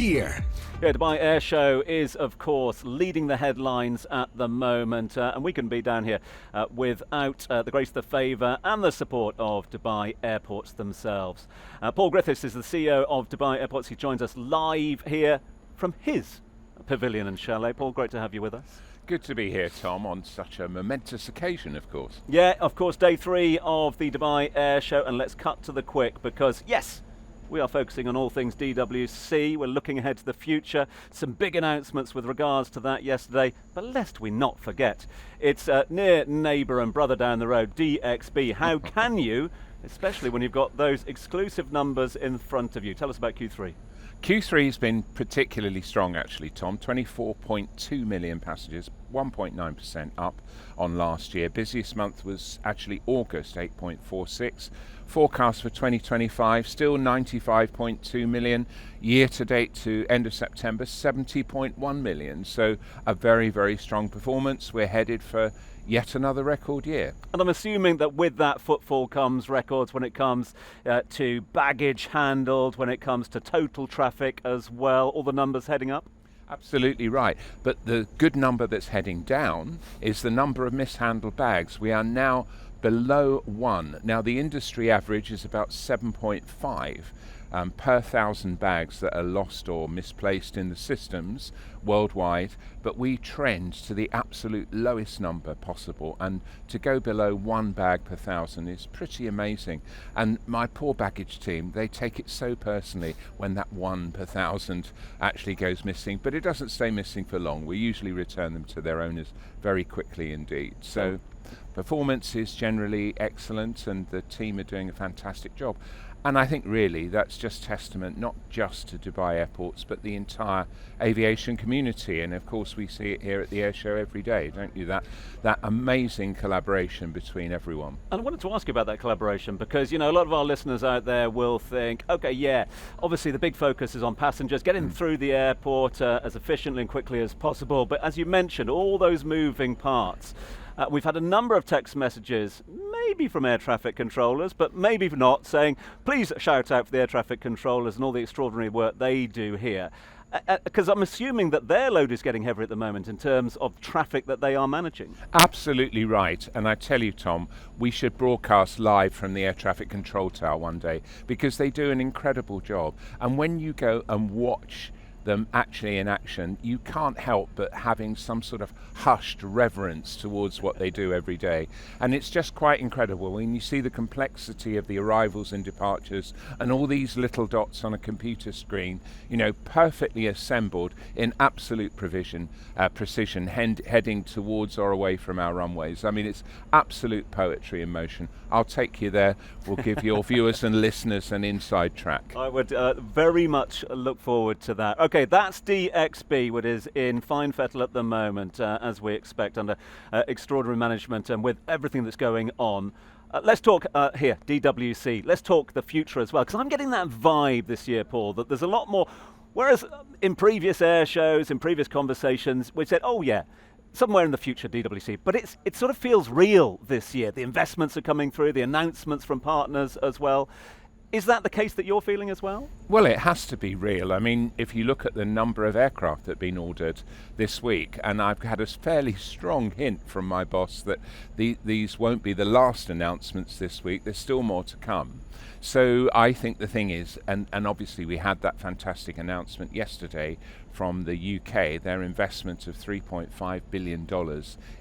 Here. Yeah, Dubai Airshow is, of course, leading the headlines at the moment, and we couldn't be down here without the grace, the favour and the support of Dubai Airports themselves. Paul Griffiths is the CEO of Dubai Airports. He joins us live here from his pavilion and chalet. Paul, great to have you with us. Good to be here, Tom, on such a momentous occasion, of course. Yeah, of course, day 3 of the Dubai Airshow, and let's cut to the quick because, yes, we are focusing on all things DWC. We're looking ahead to the future. Some big announcements with regards to that yesterday. But lest we not forget, it's near neighbour and brother down the road, DXB. How can you, especially when you've got those exclusive numbers in front of you? Tell us about Q3. Q3 has been particularly strong, actually, Tom. 24.2 million passengers, 1.9% up on last year. Busiest month was actually August, 8.46. Forecast for 2025, still 95.2 million. Year to date to end of September, 70.1 million. So a very, very strong performance. We're headed for yet another record year. And I'm assuming that with that footfall comes records when it comes to baggage handled, when it comes to total traffic as well, all the numbers heading up? Absolutely right. But the good number that's heading down is the number of mishandled bags. We are now below 1. Now the industry average is about 7.5 per 1,000 bags that are lost or misplaced in the systems worldwide, but we trend to the absolute lowest number possible, and to go below 1 bag per 1,000 is pretty amazing. And my poor baggage team, they take it so personally when that 1 per 1,000 actually goes missing, but it doesn't stay missing for long. We usually return them to their owners very quickly indeed. So performance is generally excellent and the team are doing a fantastic job. And I think really that's just testament not just to Dubai Airports but the entire aviation community, and of course we see it here at the Airshow every day, don't you? That amazing collaboration between everyone. And I wanted to ask you about that collaboration because, you know, a lot of our listeners out there will think, okay, yeah, obviously the big focus is on passengers, getting through the airport as efficiently and quickly as possible, but as you mentioned, all those moving parts. We've had a number of text messages, maybe from air traffic controllers, but maybe not, saying, please shout out for the air traffic controllers and all the extraordinary work they do here. Because I'm assuming that their load is getting heavier at the moment in terms of traffic that they are managing. Absolutely right. And I tell you, Tom, we should broadcast live from the air traffic control tower one day because they do an incredible job. And when you go and watch them actually in action, you can't help but having some sort of hushed reverence towards what they do every day. And it's just quite incredible when you see the complexity of the arrivals and departures and all these little dots on a computer screen, you know, perfectly assembled in absolute precision, heading towards or away from our runways. I mean, it's absolute poetry in motion. I'll take you there. We'll give your viewers and listeners an inside track. I would very much look forward to that. Okay, that's DXB, which is in fine fettle at the moment, as we expect, under extraordinary management and with everything that's going on. Let's talk here, DWC. Let's talk the future as well, because I'm getting that vibe this year, Paul, that there's a lot more. Whereas in previous air shows, in previous conversations, we said, oh yeah, somewhere in the future, DWC. But it sort of feels real this year. The investments are coming through, the announcements from partners as well. Is that the case that you're feeling as well? Well, it has to be real. I mean, if you look at the number of aircraft that have been ordered this week, and I've had a fairly strong hint from my boss that these won't be the last announcements this week. There's still more to come. So I think the thing is, and obviously we had that fantastic announcement yesterday from the UK, their investment of $3.5 billion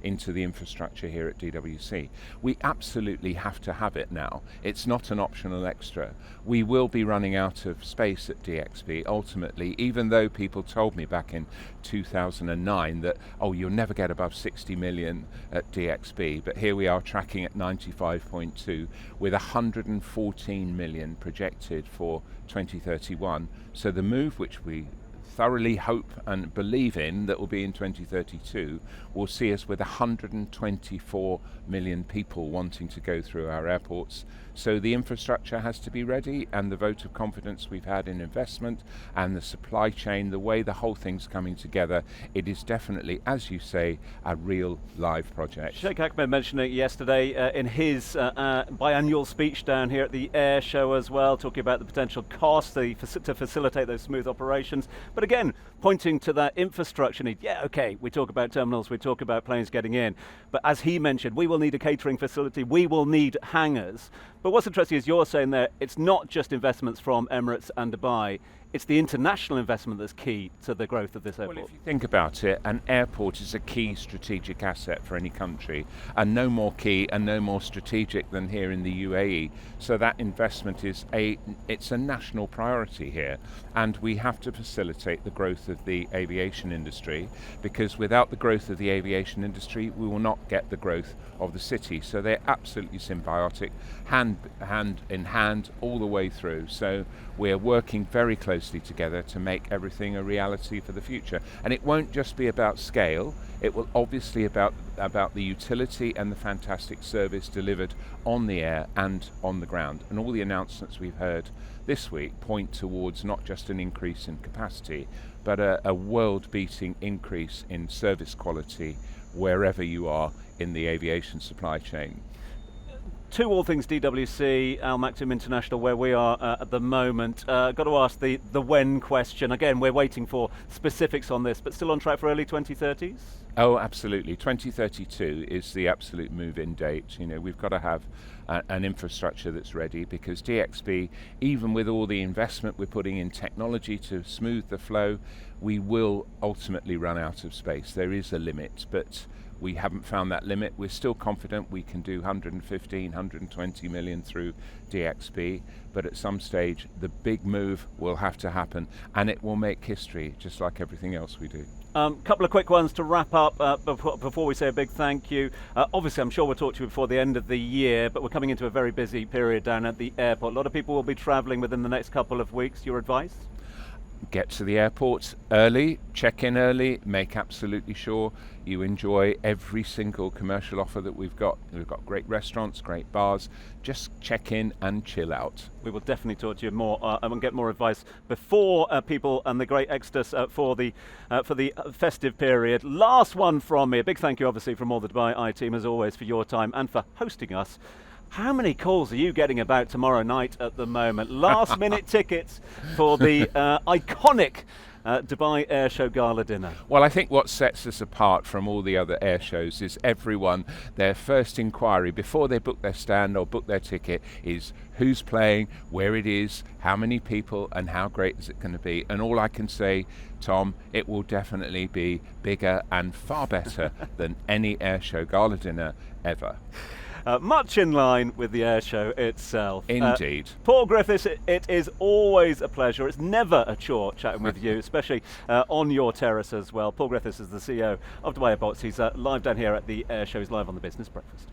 into the infrastructure here at DWC. We absolutely have to have it now. It's not an optional extra. We will be running out of space at DXB ultimately, even though people told me back in 2009 that, oh, you'll never get above 60 million at DXB, but here we are tracking at 95.2 with 114 million projected for 2031. So the move, which we thoroughly hope and believe in, that will be in 2032, will see us with 124 million people wanting to go through our airports. So the infrastructure has to be ready, and the vote of confidence we've had in investment and the supply chain, the way the whole thing's coming together, it is definitely, as you say, a real live project. Sheikh Ahmed mentioned it yesterday in his biannual speech down here at the Air Show as well, talking about the potential costs to facilitate those smooth operations. But again, pointing to that infrastructure need. Yeah, okay, we talk about terminals, we talk about planes getting in, but as he mentioned, we will need a catering facility, we will need hangars. But what's interesting is you're saying there, it's not just investments from Emirates and Dubai, it's the international investment that's key to the growth of this airport. Well, if you think about it, an airport is a key strategic asset for any country, and no more key and no more strategic than here in the UAE. So that investment is it's a national priority here, and we have to facilitate the growth of the aviation industry, because without the growth of the aviation industry, we will not get the growth of the city. So they're absolutely symbiotic, hand in hand all the way through. So we're working very closely together to make everything a reality for the future. And it won't just be about scale, it will obviously about the utility and the fantastic service delivered on the air and on the ground. And all the announcements we've heard this week point towards not just an increase in capacity, but a world-beating increase in service quality wherever you are in the aviation supply chain. To all things DWC, Al Maktoum International, where we are at the moment. Got to ask the when question. Again, we're waiting for specifics on this, but still on track for early 2030s? Oh, absolutely. 2032 is the absolute move-in date. You know, we've got to have an infrastructure that's ready, because DXB, even with all the investment we're putting in technology to smooth the flow, we will ultimately run out of space. There is a limit, but we haven't found that limit. We're still confident we can do 115, 120 million through DXB, but at some stage the big move will have to happen, and it will make history, just like everything else we do. Couple of quick ones to wrap up before we say a big thank you. Obviously, I'm sure we'll talk to you before the end of the year, but we're coming into a very busy period down at the airport. A lot of people will be travelling within the next couple of weeks. Your advice? Get to the airport early, check in early, make absolutely sure you enjoy every single commercial offer that we've got. We've got great restaurants, great bars. Just check in and chill out. We will definitely talk to you more and get more advice before people and the great exodus for the festive period. Last one from me. A big thank you, obviously, from all the Dubai Eye team, as always, for your time and for hosting us. How many calls are you getting about tomorrow night at the moment? Last minute tickets for the iconic Dubai Airshow Gala dinner. Well, I think what sets us apart from all the other air shows is everyone, their first inquiry before they book their stand or book their ticket is who's playing, where it is, how many people, and how great is it going to be. And all I can say, Tom, it will definitely be bigger and far better than any airshow gala dinner ever. Much in line with the air show itself. Indeed. Paul Griffiths, it is always a pleasure. It's never a chore chatting with you, especially on your terrace as well. Paul Griffiths is the CEO of Dubai Airshow. He's live down here at the air show. He's live on the Business Breakfast.